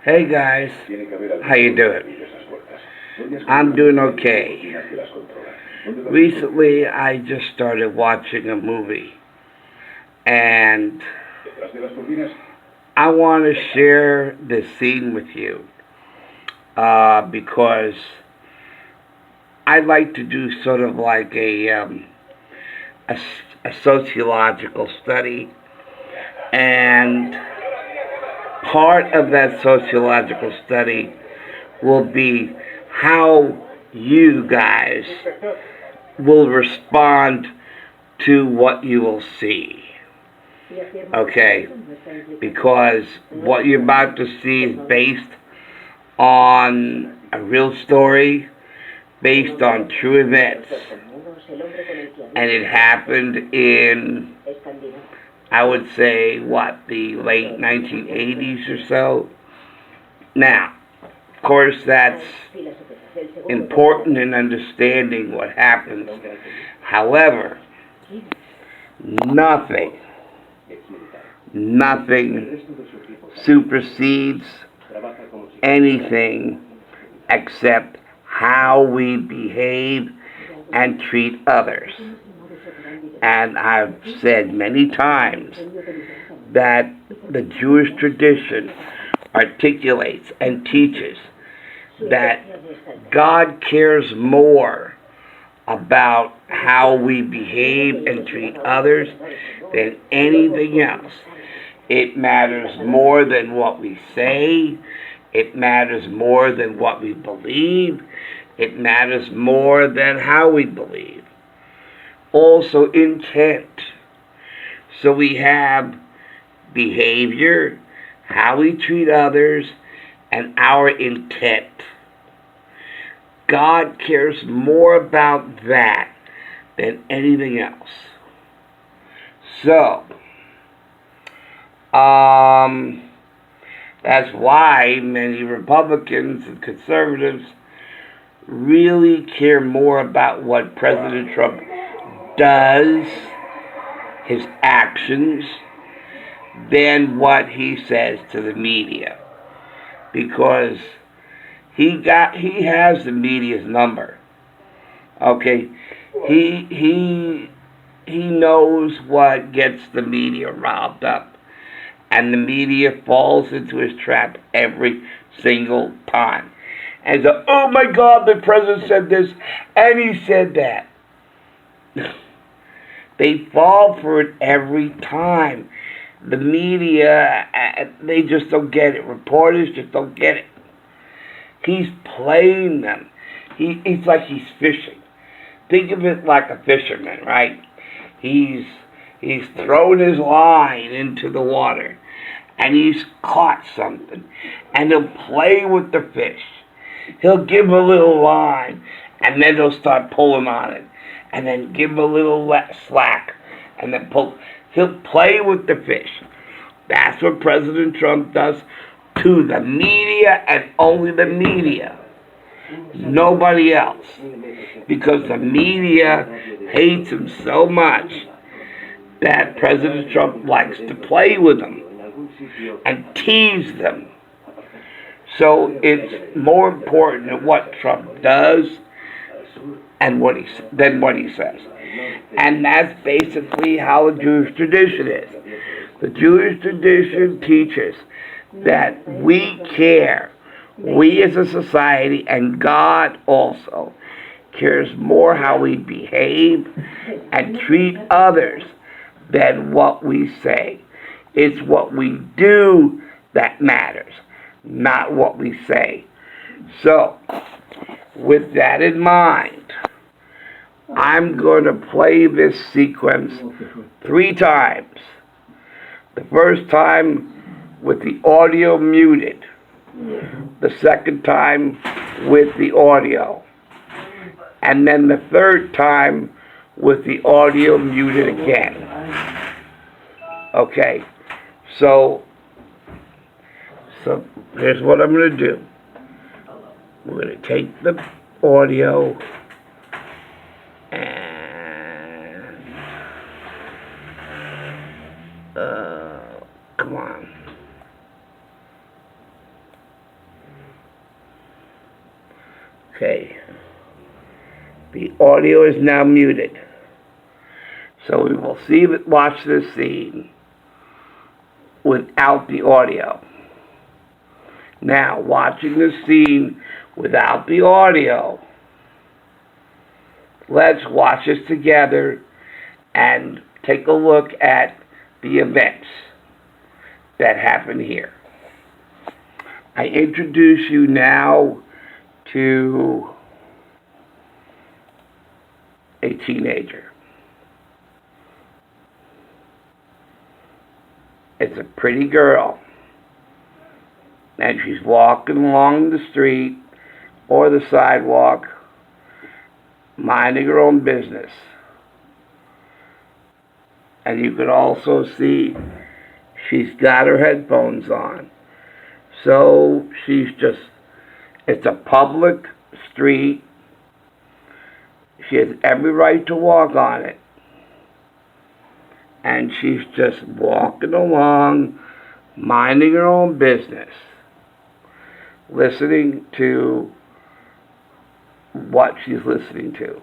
Hey guys, how you doing? I'm doing okay. Recently, I just started watching a movie, and I want to share this scene with you because I like to do sort of like a, a sociological study, and part of that sociological study will be how you guys will respond to what you will see. Okay? Because what you're about to see is based on a real story, based on true events. And it happened in, I would say, what, the late 1980s or so? Now, of course, that's important in understanding what happens. However, nothing, nothing supersedes anything except how we behave and treat others. And I've said many times that the Jewish tradition articulates and teaches that God cares more about how we behave and treat others than anything else. It matters more than what we say. It matters more than what we believe. It matters more than how we believe. Also, intent. So we have behavior, how we treat others, and our intent. God cares more about that than anything else. So, that's why many Republicans and conservatives really care more about what President Trump does, his actions, than what he says to the media. Because he has the media's number. Okay? He knows what gets the media riled up. And the media falls into his trap every single time. And so, oh my God, the president said this, and he said that. They fall for it every time. The media, they just don't get it. Reporters just don't get it. He's playing them. It's like he's fishing. Think of it like a fisherman, right? He's thrown his line into the water, and he's caught something, and he'll play with the fish. He'll give him a little line, and then he'll start pulling on it, and then give him a little slack, and then pull. He'll play with the fish. That's what President Trump does to the media and only the media. Nobody else. Because the media hates him so much that President Trump likes to play with them and tease them. So it's more important what Trump does and than what he says. And that's basically how the Jewish tradition is. The Jewish tradition teaches that we care. We as a society, and God also, cares more how we behave and treat others than what we say. It's what we do that matters, not what we say. So, with that in mind, I'm going to play this sequence 3 times. The first time with the audio muted. The second time with the audio. And then the third time with the audio muted again. Okay, so here's what I'm going to do. We're going to take the audio and come on. Okay. The audio is now muted. So we will watch this scene without the audio. Now, watching the scene without the audio, let's watch this together and take a look at the events that happen here. I introduce you now to a teenager. It's a pretty girl, and she's walking along the street or the sidewalk, minding her own business. And you can also see she's got her headphones on. So it's a public street. She has every right to walk on it. And she's just walking along, minding her own business, listening to what she's listening to.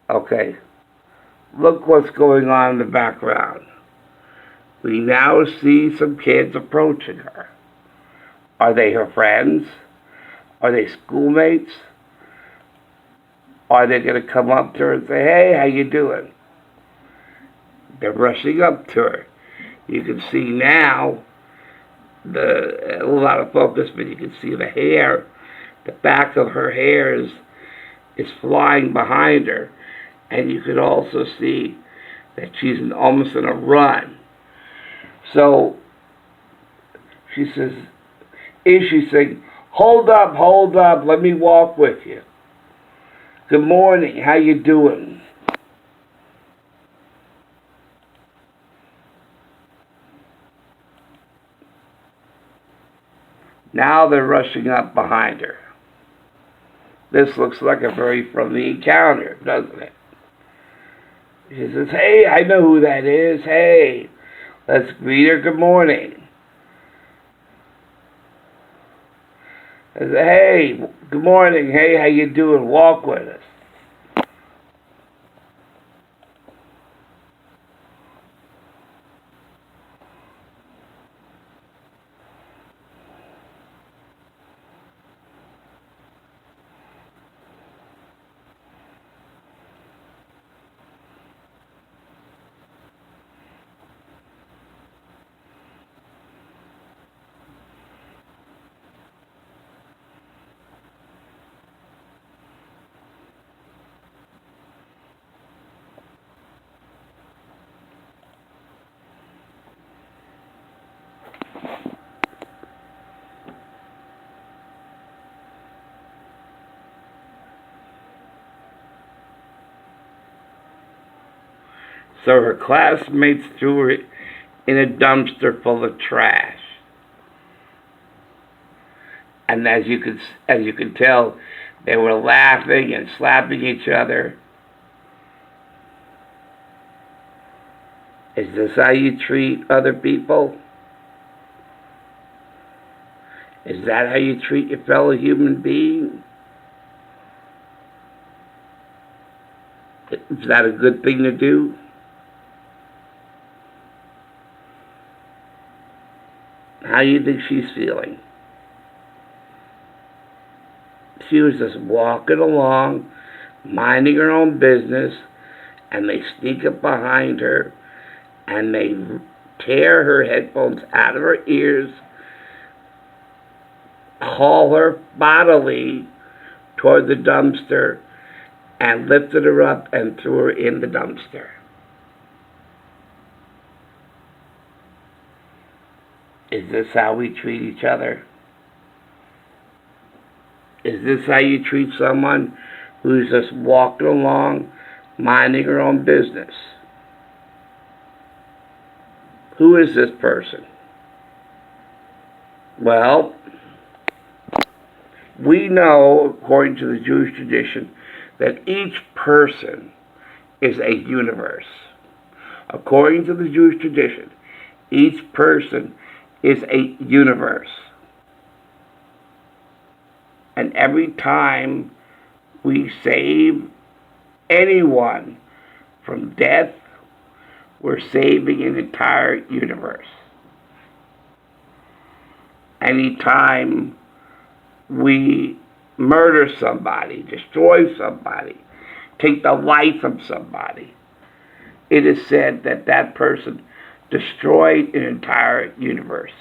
Okay, look what's going on in the background. We now see some kids approaching her. Are they her friends? Are they schoolmates? Are they going to come up to her and say, "Hey, how you doing?" They're rushing up to her. You can see now a little out of focus, but you can see the hair. The back of her hair is flying behind her. And you could also see that she's almost in a run. So she's saying, hold up, let me walk with you. Good morning, how you doing? Now they're rushing up behind her. This looks like a very friendly encounter, doesn't it? She says, "Hey, I know who that is. Hey, let's greet her. Good morning." I said, "Hey, good morning. Hey, how you doing? Walk with us." So her classmates threw her in a dumpster full of trash. And as you could tell, they were laughing and slapping each other. Is this how you treat other people? Is that how you treat your fellow human being? Is that a good thing to do? How do you think she's feeling? She was just walking along, minding her own business, and they sneak up behind her, and they tear her headphones out of her ears, haul her bodily toward the dumpster, and lifted her up and threw her in the dumpster. Is this how we treat each other? Is this how you treat someone who's just walking along, minding her own business? Who is this person? Well, we know, according to the Jewish tradition, that each person is a universe. According to the Jewish tradition, each person is a universe. And every time we save anyone from death, we're saving an entire universe. Anytime we murder somebody, destroy somebody, take the life of somebody, it is said that that person destroyed an entire universe.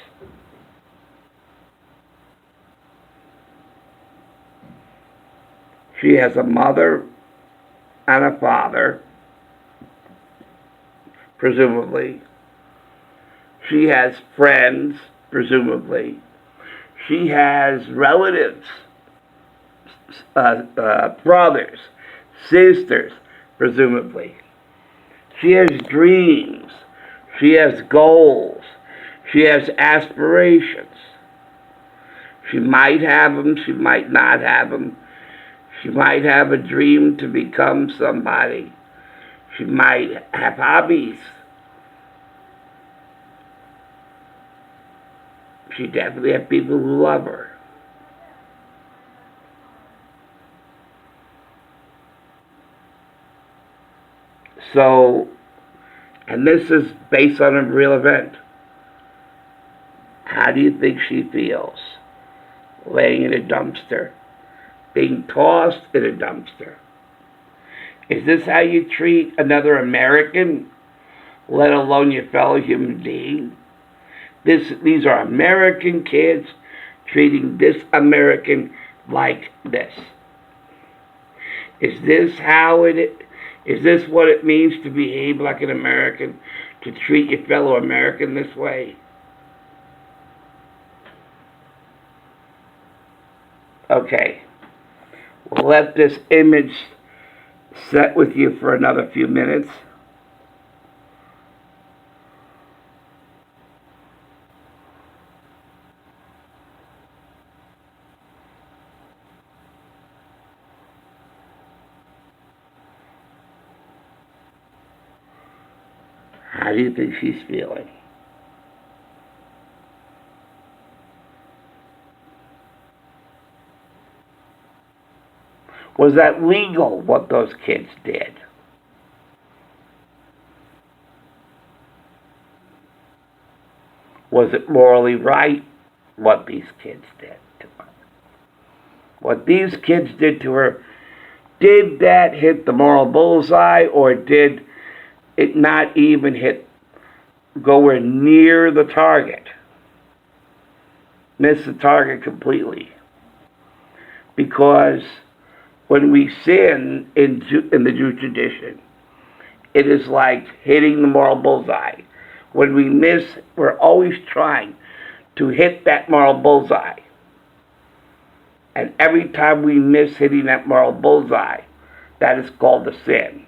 She has a mother and a father, presumably. She has friends, presumably. She has relatives, brothers, sisters, presumably. She has dreams. She has goals. She has aspirations. She might have them. She might not have them. She might have a dream to become somebody. She might have hobbies. She definitely has people who love her. So, and this is based on a real event. How do you think she feels? Laying in a dumpster. Being tossed in a dumpster. Is this how you treat another American, let alone your fellow human being? These are American kids treating this American like this. Is this what it means to behave like an American, to treat your fellow American this way? Okay, we'll let this image set with you for another few minutes. How do you think she's feeling? Was that legal, what those kids did? Was it morally right, what these kids did to her? What these kids did to her, did that hit the moral bullseye, or did it not even go near the target? Miss the target completely. Because when we sin in the Jewish tradition, it is like hitting the moral bullseye. When we miss, we're always trying to hit that moral bullseye. And every time we miss hitting that moral bullseye, that is called a sin.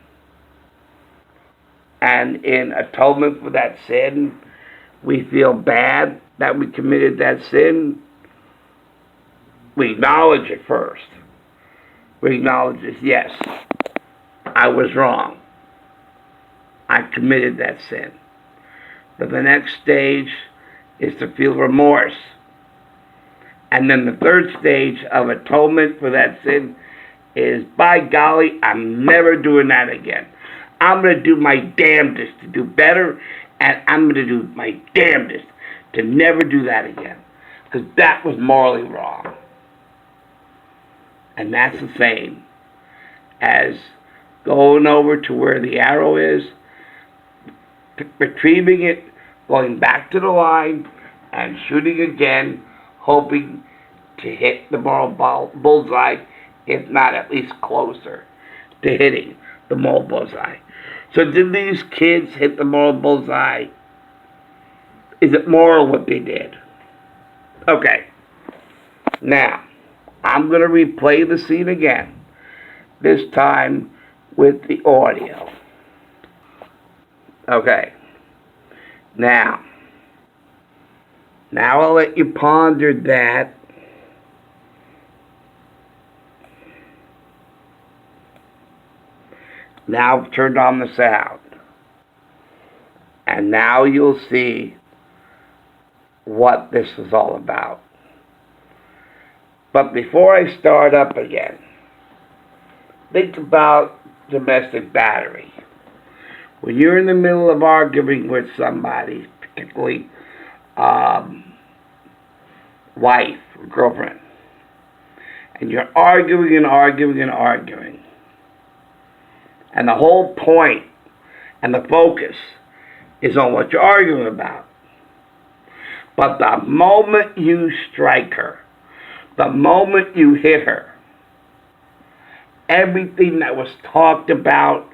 And in atonement for that sin, we feel bad that we committed that sin. We acknowledge it first. We acknowledge it, yes, I was wrong. I committed that sin. But the next stage is to feel remorse. And then the third stage of atonement for that sin is, by golly, I'm never doing that again. I'm going to do my damnedest to do better, and I'm going to do my damnedest to never do that again. Because that was morally wrong. And that's the same as going over to where the arrow is, retrieving it, going back to the line, and shooting again, hoping to hit the moral bullseye, if not at least closer to hitting the moral bullseye. So did these kids hit the moral bullseye? Is it moral what they did? Okay. Now, I'm going to replay the scene again, this time with the audio. Okay. Now I'll let you ponder that. Now I've turned on the sound. And now you'll see what this is all about. But before I start up again, think about domestic battery. When you're in the middle of arguing with somebody, particularly wife or girlfriend, and you're arguing and arguing and arguing, and the whole point and the focus is on what you're arguing about. But the moment you strike her, the moment you hit her, everything that was talked about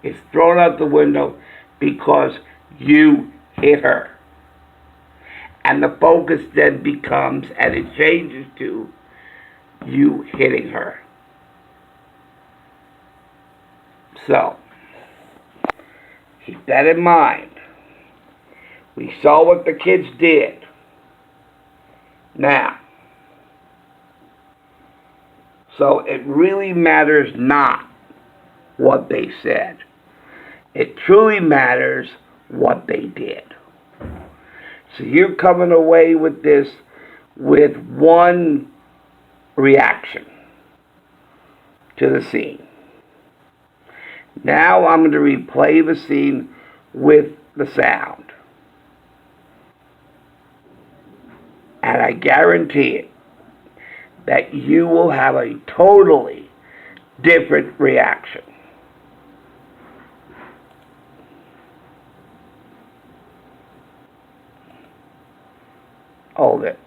is thrown out the window because you hit her. And the focus then becomes, and it changes to, you hitting her. So, keep that in mind. We saw what the kids did. Now, so it really matters not what they said. It truly matters what they did. So you're coming away with this with one reaction to the scene. Now I'm going to replay the scene with the sound. And I guarantee it that you will have a totally different reaction. Hold it.